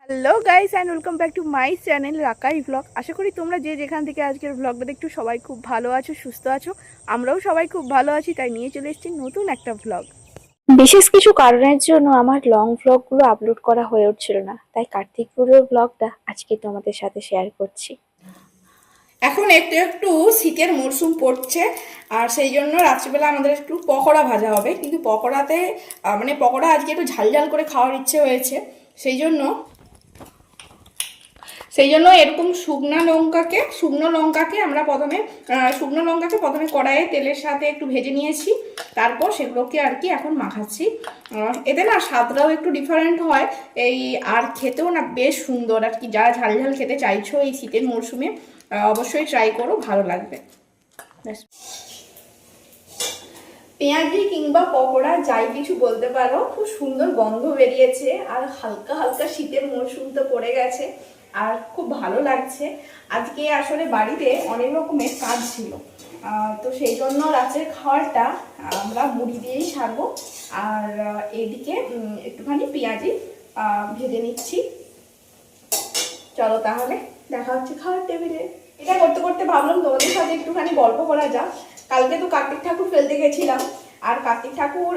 Hello guys and welcome back to my channel Rakai blog. আশা করি তোমরা যে যেখান থেকে আজকের ব্লগটা দেখছো সবাই খুব ভালো আছো, সুস্থ আছো। আমরাও সবাই খুব ভালো আছি, তাই নিয়ে চলে এসেছি নতুন একটা ব্লগ। বিশেষ কিছু কারণের জন্য আমার লং ব্লগগুলো আপলোড করা হয়ে উঠছিল না, তাই কার্তিক পুজোর ব্লগটা আজকে তোমাদের সাথে শেয়ার করছি। এখন একটু একটু শীতের মরশুম পড়ছে, আর সেই জন্য রাত্রিবেলা আমাদের একটু পকোড়া ভাজা হবে। কিন্তু পকোড়াতে পকোড়া আজকে একটু ঝাল ঝাল করে খাওয়ার ইচ্ছে হয়েছে। সেই জন্য সেই জন্য এরকম শুকনো লঙ্কাকে আমরা প্রথমে কড়াইয়ে তেলের সাথে একটু ভেজে নিয়েছি। তারপর সেগুলোকে আর কি এখন মাখাচ্ছি। এতে না স্বাদটাও একটু ডিফারেন্ট হয়, এই আর খেতেও না বেশ সুন্দর আর কি। যারা ঝাল ঝাল খেতে চাইছো এই শীতের মরশুমে অবশ্যই ট্রাই করো, ভালো লাগবে। ব্যাস, পেঁয়াজি কিংবা পকোড়া যাই কিছু বলতে পারো, খুব সুন্দর গন্ধ বেরিয়েছে। আর হালকা হালকা শীতের মরশুম তো পড়ে গেছে, আর খুব ভালো লাগছে। আজকে আসলে বাড়িতে অনেক রকমের কাজ ছিল, তো সেই জন্য রাতের খাবারটা আমরা মুড়ি দিয়েই সারবো। আর এদিকে একটুখানি পেঁয়াজি ভেজে নিচ্ছি। চলো তাহলে দেখা হচ্ছে খাওয়ার টেবিলে। এটা করতে করতে ভাবলাম তোমাদের সাথে একটুখানি গল্প করা যাক। কালকে তো কার্তিক ঠাকুর ফেলতে গেছিলাম, আর কার্তিক ঠাকুর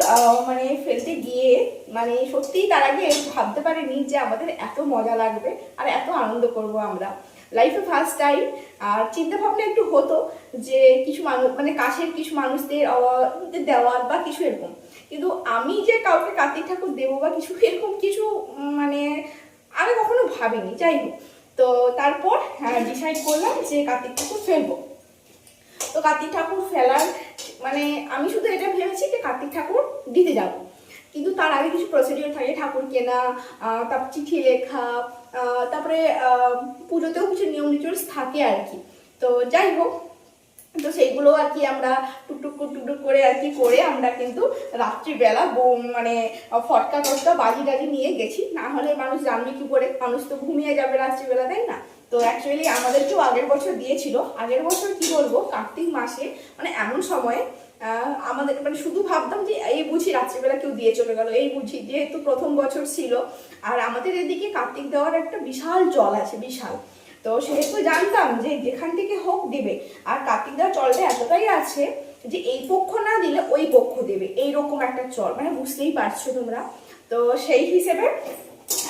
ফেলতে গিয়ে সত্যিই তার আগে ভাবতে পারিনি যে আমাদের এত মজা লাগবে আর এত আনন্দ করব আমরা। লাইফে ফার্স্ট টাইম। আর চিন্তা ভাবনা একটু হতো যে কিছু মানুষ কাছের কিছু মানুষদের দেওয়ার বা কিছু এরকম, কিন্তু আমি যে কাউকে কার্তিক ঠাকুর দেবো বা কিছু এরকম কিছু আমি কখনো ভাবিনি। যাই হোক, তো তারপর ডিসাইড করলাম যে কার্তিক ঠাকুর ফেলবো। তো কার্তিক ঠাকুর ফেলার আমি শুধু এটা ভেবেছি যে কার্তিক ঠাকুর দিতে যাব, কিন্তু তার আগে কিছু প্রসিডিওর থাকে, ঠাকুর কেনা, তারপর চিঠি লেখা, তারপরে পুজোতেও কিছু নিয়ম রিচুয়ালস থাকে আর কি। তো যাই হোক, তো সেইগুলো আর কি আমরা টুকটুক করে আর কি করে আমরা কিন্তু রাত্রিবেলা ফটকা টটকা বাজি টাজি নিয়ে গেছি। না হলে মানুষ জানবে কি করে, মানুষ তো ঘুমিয়ে যাবে রাত্রিবেলা, তাই না? তো অ্যাকচুয়ালি আমাদেরকেও আগের বছর দিয়েছিল। আগের বছর কি বলবো, কার্তিক মাসে এমন সময়ে আমাদের শুধু ভাবতাম যে এই বুঝি রাত্রিবেলা কেউ দিয়ে চলে গেল, এই বুঝি, যেহেতু প্রথম বছর ছিল। আর আমাদের এদিকে কার্তিক দেওয়ার একটা বিশাল চল আছে, বিশাল। তো সেহেতু জানতাম যে যেখান থেকে হোক দিবে। আর কার্তিক দেওয়ার চলটা এতটাই আছে যে এই পক্ষ না দিলে ওই পক্ষ দেবে, এইরকম একটা চল, বুঝতেই পারছো তোমরা। তো সেই হিসেবে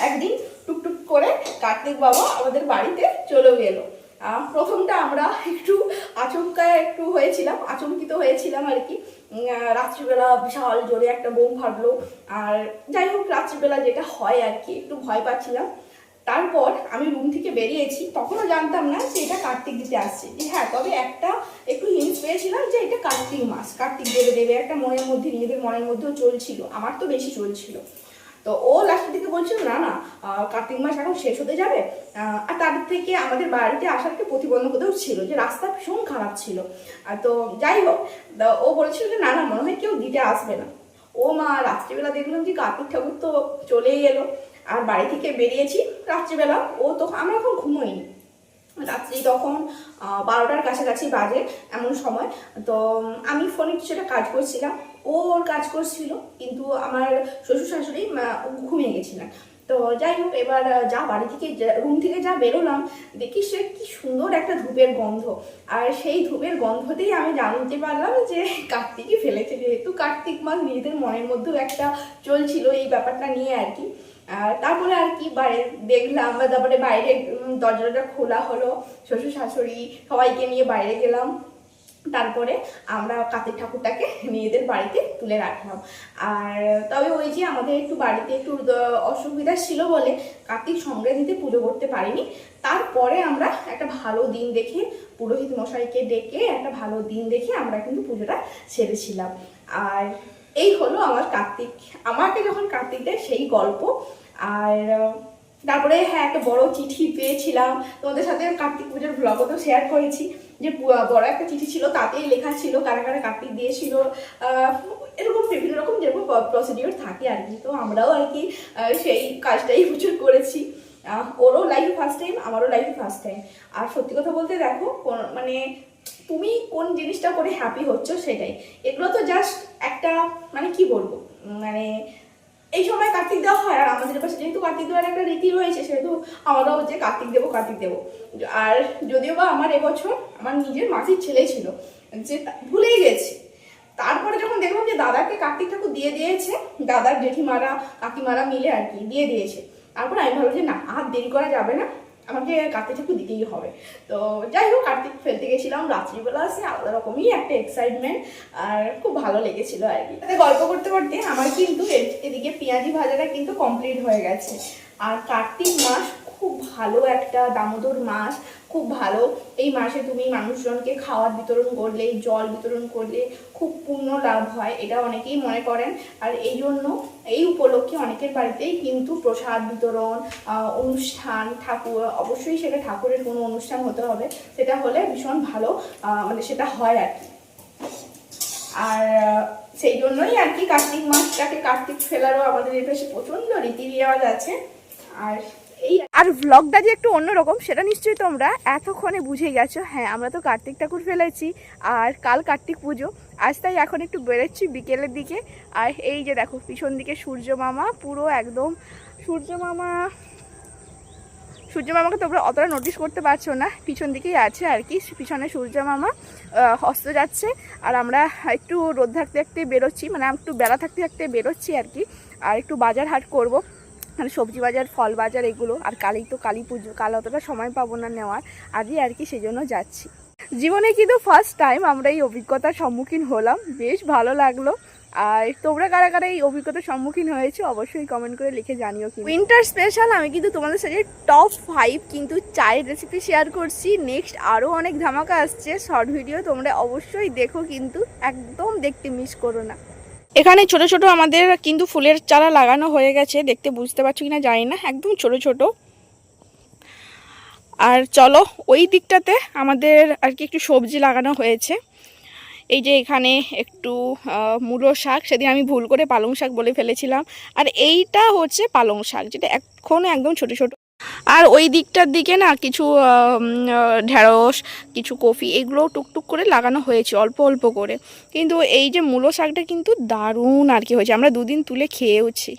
একদিন টুকটুক করে কার্তিক বাবা আমাদের বাড়িতে চলে গেল। প্রথমটা আমরা একটু আচমকিত হয়েছিলাম আর কি। রাত্রিবেলা বিশাল জোরে একটা বোম ফাটলো, আর যাই হোক রাত্রিবেলা যেটা হয় আর কি, একটু ভয় পাচ্ছিলাম। তারপর আমি রুম থেকে বেরিয়েছি, তখনও জানতাম না যে এটা কার্তিক দিতে আসছে। যে হ্যাঁ, তবে একটা একটু হিন্টস পেয়েছিলাম যে এটা কার্তিক মাস, কার্তিক দেবে দেবে একটা নিজেদের মনের মধ্যেও চলছিল, আমার তো বেশি চলছিল। তো ও লাস্টের দিকে বলছিল না না, কার্তিক মাস এখন শেষ হতে যাবে। আর তার থেকে আমাদের বাড়িতে আসার একটা প্রতিবন্ধকতাও ছিল, যে রাস্তা ভীষণ খারাপ ছিল। তো যাই হোক, ও বলেছিল যে না না, মনে হয় কেউ দিতে আসবে না। ও মা, রাত্রিবেলা দেখলাম যে কার্তিক ঠাকুর তো চলেই এলো। আর বাড়ি থেকে বেরিয়েছি রাত্রিবেলা, ও তো, আমরা এখন ঘুমোইনি, রাত্রি তখন 12টার কাছাকাছি বাজে এমন সময়। তো আমি ফোনে কিছুটা কাজ করছিলাম, ও ওর কাজ করছিল, কিন্তু আমার শ্বশুর শাশুড়ি ঘুমিয়ে গেছিলেন। তো যাই হোক, এবার বাড়ি থেকে রুম থেকে বেরোলাম, দেখি সে কি সুন্দর একটা ধূপের গন্ধ। আর সেই ধূপের গন্ধতেই আমি জানতে পারলাম যে কার্তিকই ফেলেছে, যেহেতু কার্তিক মাস নিজেদের মনের মধ্যেও একটা চলছিল এই ব্যাপারটা নিয়ে আর কি। তারপরে আর কি বাইরে দেখলাম, তারপরে বাইরে দরজাটা খোলা হলো, শ্বশুর শাশুড়ি সবাইকে নিয়ে বাইরে গেলাম। তারপরে আমরা কার্তিক ঠাকুরটাকে নিজেদের বাড়িতে তুলে রাখলাম। আর তবে ওই যে আমাদের একটু বাড়িতে একটু অসুবিধা ছিল বলে কার্তিক সঙ্গে দিতে পুজো করতে পারিনি। তারপরে আমরা একটা ভালো দিন দেখে, পুরোহিত মশাইকে ডেকে একটা ভালো দিন দেখে আমরা কিন্তু পুজোটা সেরেছিলাম। আর এই হলো আমার কার্তিক, আমাকে যখন কার্তিক দেয় সেই গল্প। আর তারপরে হ্যাঁ, একটা বড় চিঠি পেয়েছিলাম, তোমাদের সাথে কার্তিক পুজোর ব্লগও তো শেয়ার করেছি, যে বড় একটা চিঠি ছিল, তাতেই লেখা ছিল কারা কারা কার্তিক দিয়েছিল। এরকম বিভিন্ন রকম যেরকম প্রসিডিওর থাকে আর কি। তো আমরাও আর কি সেই কাজটাই প্রচুর করেছি। ওরও লাইফে ফার্স্ট টাইম, আমারও লাইফে ফার্স্ট টাইম। আর সত্যি কথা বলতে দেখো, তুমি কোন জিনিসটা করে হ্যাপি হচ্ছ সেটাই। এগুলো তো জাস্ট একটা কি বলবো, এই সময় কার্তিক দেওয়া হয়। আর আমাদের পাশে যেহেতু কার্তিক দেওয়ার একটা রীতি রয়েছে, সেহেতু আমরাও হচ্ছে কার্তিক দেবো। আর যদিও বা আমার এবছর আমার নিজের মাসির ছেলে ছিল, যে ভুলেই গেছি। তারপরে যখন দেখলাম যে দাদাকে কার্তিক ঠাকুর দিয়ে দিয়েছে, দাদার জেঠিমারা কাকিমারা মিলে আর কি দিয়ে দিয়েছে, তারপর আমি ভাবলাম যে না, আর দেরি করা যাবে না, আমাকে কার্তিক ঠাকুর দিতেই হবে। তো যাই হোক, কার্তিক ফেলতে গেছিলাম রাত্রিবেলা, আসে আলাদা রকমই একটা এক্সাইটমেন্ট, আর খুব ভালো লেগেছিল আর কি। গল্প করতে করতে আমার কিন্তু এদিকে পেঁয়াজি ভাজাটা কিন্তু কমপ্লিট হয়ে গেছে। আর কার্তিক মাস খুব ভালো একটা দামোদর মাস, খুব ভালো। এই মাসে তুমি মানুষজনকে খাওয়ার বিতরণ করলে, জল বিতরণ করলে খুব পুণ্য লাভ হয়, এটা অনেকেই মনে করেন। আর এই জন্য এই উপলক্ষে অনেকের বাড়িতেই কিন্তু প্রসাদ বিতরণ, অনুষ্ঠান, ঠাকুর, অবশ্যই সেটা ঠাকুরের কোনো অনুষ্ঠান হতে হবে, সেটা হলে ভীষণ ভালো মানে সেটা হয় আর কি। আর সেই জন্যই আর কি কার্তিক মাসটাকে কার্তিক ফেলারও আমাদের এই পাশে প্রচণ্ড রীতি রেওয়াজ আছে। আর ভ্লগটা যে একটু অন্যরকম সেটা নিশ্চয়ই তোমরা এতক্ষণে বুঝে গেছো। হ্যাঁ, আমরা তো কার্তিক ঠাকুর ফেলেছি, আর কাল কার্তিক পুজো। আজ তাই এখন একটু বেরোচ্ছি বিকেলের দিকে। আর এই যে দেখো পিছন দিকে সূর্য মামা, পুরো একদম সূর্য মামাকে তোমরা অতটা নোটিস করতে পারছো না, পিছন দিকেই আছে আর কি। পিছনে সূর্য মামা অস্ত যাচ্ছে, আর আমরা একটু রোদ থাকতে থাকতে বেরোচ্ছি, মানে একটু বেলা থাকতে থাকতে বেরোচ্ছি আর কি। আর একটু বাজার হাট করবো, মানে সবজি বাজার, ফল বাজার এগুলো। আর কালই তো কালী পুজো, কাল অতটা সময় পাবো না নেওয়ার, আজই আর কি সেই জন্য যাচ্ছি। জীবনে কিন্তু ফার্স্ট টাইম আমরা এই অভিজ্ঞতার সম্মুখীন হলাম, বেশ ভালো লাগলো। আর তোমরা কারা কারা এই অভিজ্ঞতার সম্মুখীন হয়েছে অবশ্যই কমেন্ট করে লিখে জানিও। উইন্টার স্পেশাল আমি কিন্তু তোমাদের সাথে টপ 5 কিন্তু চায়ের রেসিপি শেয়ার করছি। নেক্সট আরও অনেক ধামাকা আসছে, শর্ট ভিডিও তোমরা অবশ্যই দেখো, কিন্তু একদম দেখতে মিস করো না। এখানে ছোট ছোট আমাদের কিন্তু ফুলের চারা লাগানো হয়ে গেছে, দেখতে বুঝতে পারছো কিনা জানি না, একদম ছোট ছোট। আর চলো ওই দিকটাতে আমাদের আর কি একটু সবজি লাগানো হয়েছে। এই যে এখানে একটু মূলো শাক, সেদিন আমি ভুল করে পালং শাক বলে ফেলেছিলাম। আর এইটা হচ্ছে পালং শাক, যেটা এখনও একদম ছোট ছোট। আর ওই দিকটার দিকে না কিছু ঢেঁড়স, কিছু কফি, এগুলো টুকটুক করে লাগানো হয়েছে অল্প অল্প করে। কিন্তু এই যে মূলো শাকটা কিন্তু দারুণ আর কি হয়েছে, আমরা দুদিন তুলে খেয়েওছি।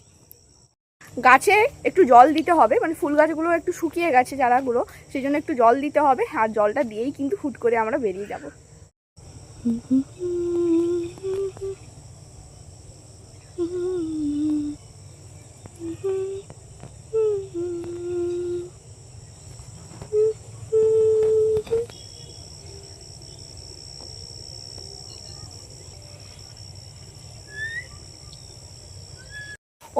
গাছে একটু জল দিতে হবে, মানে ফুল গাছগুলো একটু শুকিয়ে গেছে চারাগুলো, সেই জন্য একটু জল দিতে হবে। আর জলটা দিয়েই কিন্তু হুট করে আমরা বেরিয়ে যাব।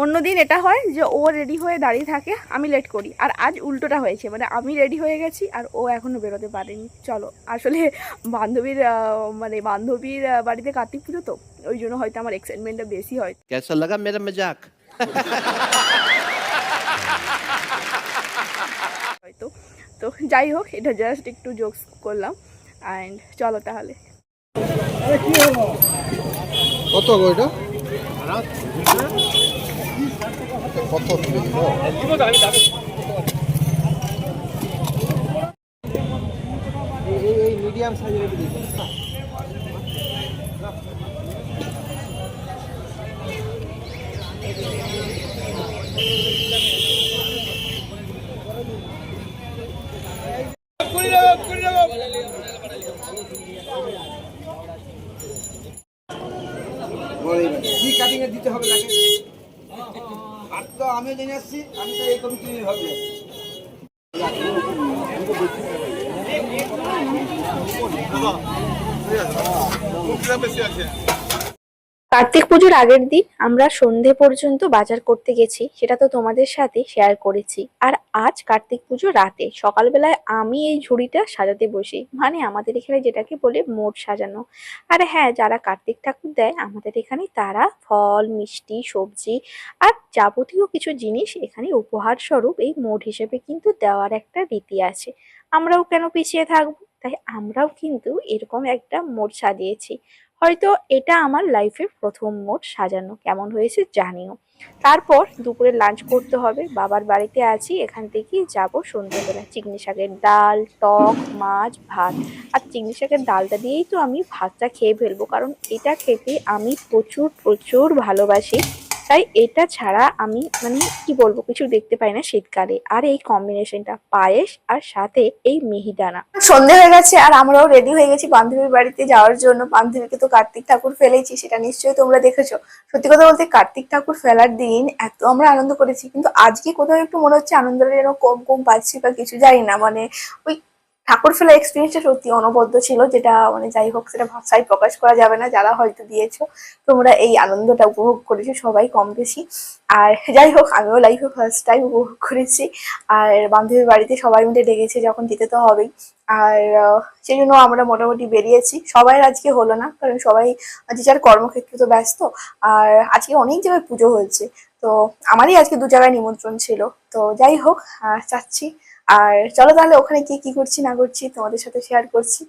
অন্যদিন এটা হয় যে ও রেডি হয়ে দাঁড়িয়ে থাকে, আমি লেট করি। আর আজ উল্টোটা হয়েছে, মানে আমি রেডি হয়ে গেছি আর ও এখনও বেরোতে পারেনি। চলো, আসলে বান্ধবীর বাড়িতে কার্তিক পুজো, তো ওই জন্য হয়তো আমার এক্সাইটমেন্টটা বেশি হয়। कैसा लगा मेरा मजाक? হয়তো তো যাই হোক, এটা জাস্ট একটু জোকস করলাম। অ্যান্ড চলো তাহলে। কত গো এটা? কত এই মিডিয়াম সাইজের কি কাটিং এ দিতে হবে লাগে? আর তো আমিও জেনে আসছি, আমি তো এই কমিটি হবে। কার্তিক পুজোর আগের দিন আমরা সন্ধে পর্যন্ত বাজার করতে গেছি, সেটা তো তোমাদের সাথে শেয়ার করেছি। আর আজ কার্তিক পুজো রাতে সকালবেলায় আমি এই ঝুড়িটা সাজাতে বসি, মানে আমাদের এখানে যেটাকে বলে মোট সাজানো। আর হ্যাঁ, যারা কার্তিক ঠাকুর দেয় আমাদের এখানে, তারা ফল, মিষ্টি, সবজি আর যাবতীয় কিছু জিনিস এখানে উপহার স্বরূপ এই মোট হিসেবে কিন্তু দেওয়ার একটা রীতি আছে। আমরাও কেন পিছিয়ে থাকবো, তাই আমরাও কিন্তু এরকম একটা মোট সাজিয়েছি। হয়তো এটা আমার লাইফের প্রথম মোট সাজানো, কেমন হয়েছে জানিও। তারপর দুপুরে লাঞ্চ করতে হবে, বাবার বাড়িতে আছি, এখান থেকেই যাব সন্ধ্যেবেলা। চিংড়ি শাকের ডাল, টক মাছ, ভাত। আর চিংড়ি শাকের ডালটা দিয়েই তো আমি ভাতটা খেয়ে ফেলবো, কারণ এটা খেতে আমি প্রচুর প্রচুর ভালোবাসি। তাই এটা ছাড়া আমি মানে কি বলবো কিছু দেখতে পাই না শীতকালে। আর এই কম্বিনেশনটা পায়েস আর সাথে এই মিহিদানা। সন্ধে হয়ে গেছে আর আমরাও রেডি হয়ে গেছি বান্ধবীর বাড়িতে যাওয়ার জন্য। বান্ধবীকে তো কার্তিক ঠাকুর ফেলেছি, সেটা নিশ্চয়ই তোমরা দেখেছো। সত্যি কথা বলতে কার্তিক ঠাকুর ফেলার দিন এত আমরা আনন্দ করেছি, কিন্তু আজকে কোথাও একটু মনে হচ্ছে আনন্দটা যেন কম কম পাচ্ছি বা কিছু, জানি না। মানে ওই ঠাকুর ফেলা এক্সপিরিয়েন্সটা সত্যি অনবদ্য ছিল, যেটা মানে যাই হোক সেটা ভাষায় প্রকাশ করা যাবে না। যারা হয়তো দিয়েছো তোমরা এই আনন্দটা উপভোগ করেছো সবাই কম বেশি। আর যাই হোক আমিও লাইফে ফার্স্ট টাইম উপভোগ করেছি। আর বান্ধবীর বাড়িতে সবাই মিলে ডেকেছে যখন, যেতে তো হবেই। আর সেই জন্য আমরা মোটামুটি বেরিয়েছি। সবাই আজকে হলো না, কারণ সবাই যে যার কর্মক্ষেত্রে তো ব্যস্ত। আর আজকে অনেক জায়গায় পুজো হয়েছে, তো আমারই আজকে 2 জায়গায় নিমন্ত্রণ ছিল। তো যাই হোক চাচ্ছি। আর চলো তাহলে ওখানে কি কি করছি না করছি তোমাদের সাথে শেয়ার করছি।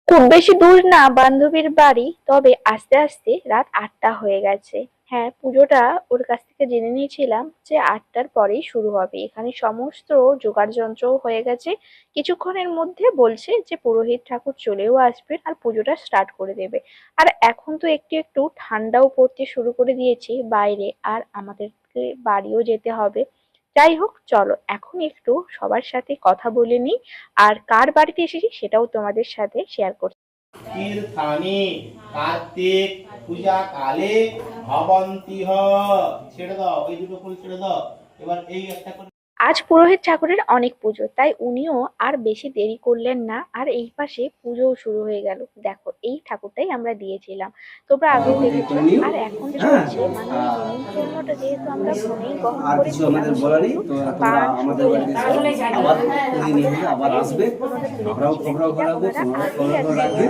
খুব বেশি দূর না বান্ধবীর বাড়ি, তবে আস্তে আস্তে রাত 8টা হয়ে গেছে। হ্যাঁ, পুজোটা ওর কাছ থেকে জেনে নিয়েছিলাম যে 8টার পরেই শুরু হবে। এখানে সমস্ত জোগাড় যন্ত্রও হয়ে গেছে। কিছুক্ষণের মধ্যে বলছে যে পুরোহিত ঠাকুর চলেও আসবেন আর পুজোটা স্টার্ট করে দেবে। আর এখন তো একটু একটু ঠান্ডাও পড়তে শুরু করে দিয়েছে বাইরে, আর আমাদেরকে বাড়িও যেতে হবে। যাই হোক চলো এখন একটু সবার সাথে কথা বলে নিই, আর কার বাড়িতে এসেছি সেটাও তোমাদের সাথে শেয়ার করছি। তীর্থানি কার্তিক পূজা কালে ভবন্তিহ। ছেড়ে দাও, ওই দুটো ফুল ছেড়ে দাও। এবার এই একটা করে আজ পুরোহিত ঠাকুরের অনেক পুজো, তাই উনিও আর বেশি দেরি করলেন না। আর এই পাশে পুজোও শুরু হয়ে গেল। দেখো এই ঠাকুরটাই আমরা দিয়েছিলাম, তোমরা আগেও দেখেছো। আর এখন চলছে মানে ওই নিমন্ত্রণটা যেহেতু আমরা ফোনেই গ্রহণ আর করেছি, কিছু আমাদের বলার নেই, তো তোমরা আমাদের বাড়িতে আবার প্রতিদিন এসে আবার আসবে, আমরাও খবরাও করাবো, তোমরাও খবরাও রাখবে।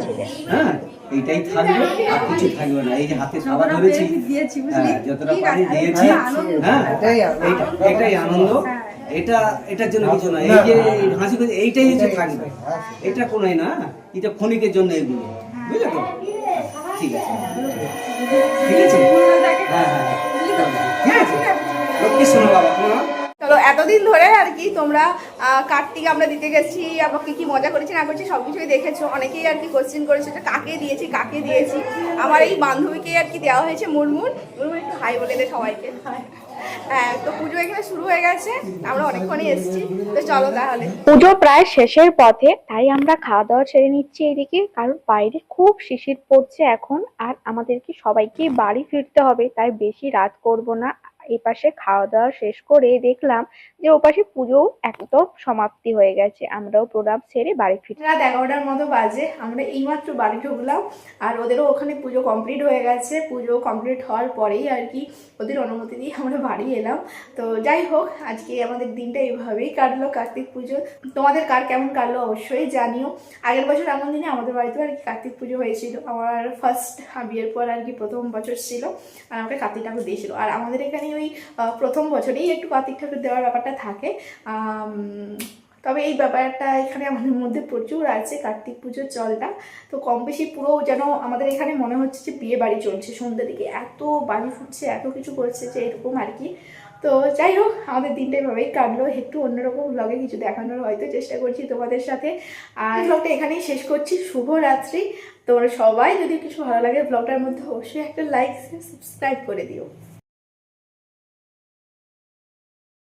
হ্যাঁ, এইটাই থাকবে, আর কিছু থাকবে না। এই যে হাতে খাবার ধরেছি, হ্যাঁ যতটা পারি দিয়েছি। হ্যাঁ এটাই আনন্দ। এটার জন্য কিছু না। এই যে হাসি খুশি এইটাই হচ্ছে থাকবে, এটা কোনোই না। এটা ক্ষণিকের জন্য এগুলো, বুঝলে তো? ঠিক আছে, ঠিক আছে, হ্যাঁ হ্যাঁ ঠিক আছে। লক্ষ্মী শোনো বাবা, শোনো। চলো এতদিন ধরে আর কি তোমরা কার্তিক আমরা দিতে গেছি, আবার কি কি মজা করেছি না করছি সবকিছুই দেখেছো। অনেকেই আর কি কোশ্চেন করেছে যে কাকে দিয়েছি কাকে দিয়েছি। আমার এই বান্ধবীকে আর কি দেওয়া হয়েছে মুরমুর। মুরমুর একটু হাই বলে দে সবাইকে। হ্যাঁ, তো পুজো এখানে শুরু হয়ে গেছে, আমরা অনেকক্ষণই এসেছি। তো চলো তাহলে। পুজো প্রায় শেষের পথে, তাই আমরা খাওয়া দাওয়া ছেড়ে নিচ্ছি এদিকে, কারণ বাইরে খুব শিশির পড়ছে এখন। আর আমাদেরকে সবাইকে বাড়ি ফিরতে হবে, তাই বেশি রাত করব না। এপাশে খাওয়া দাওয়া শেষ করে দেখলাম যে ওপাশে পুজো একদম সমাপ্তি হয়ে গেছে। আমরাও প্রণাম সেরে বাড়ি ফিরছি। রাত 11টার মতো বাজে, আমরা এইমাত্র বাড়ি ঢুকলাম। আর ওদেরও ওখানে পুজো কমপ্লিট হয়ে গেছে। পুজো কমপ্লিট হওয়ার পরেই আর কি ওদের অনুমতি দিয়ে আমরা বাড়ি এলাম। তো যাই হোক আজকে আমাদের দিনটা এইভাবেই কাটলো কার্তিক পুজো। তোমাদের কার কেমন কাটলো অবশ্যই জানিও। আগের বছর এমন দিনে আমাদের বাড়িতেও আর কি কার্তিক পুজো হয়েছিল। আমার ফার্স্ট বিয়ের পর আর কি প্রথম বছর ছিল, আর আমাকে কার্তিক ঠাকুর দিয়েছিল। আর আমাদের এখানে ওই প্রথম বছরেই একটু কার্তিক ঠাকুর দেওয়ার ব্যাপারটা থাকে। তবে এই ব্যাপারটা এখানে আমাদের মধ্যে প্রচুর আছে, কার্তিক পুজোর চলটা। তো কম বেশি পুরো যেন আমাদের এখানে মনে হচ্ছে যে বিয়ে বাড়ি চলছে। সন্ধ্যা দিকে এত বাড়ি ফুটছে, এত কিছু করছে যে এরকম আর কি। তো যাই হোক আমাদের দিনটা এভাবেই কাটলো। একটু অন্যরকম ব্লগে কিছু দেখানোর হয়তো চেষ্টা করছি তোমাদের সাথে। আর ব্লগটা এখানেই শেষ করছি। শুভরাত্রি। তোমরা সবাই যদি কিছু ভালো লাগে ব্লগটার মধ্যে অবশ্যই একটা লাইক সাবস্ক্রাইব করে দিও।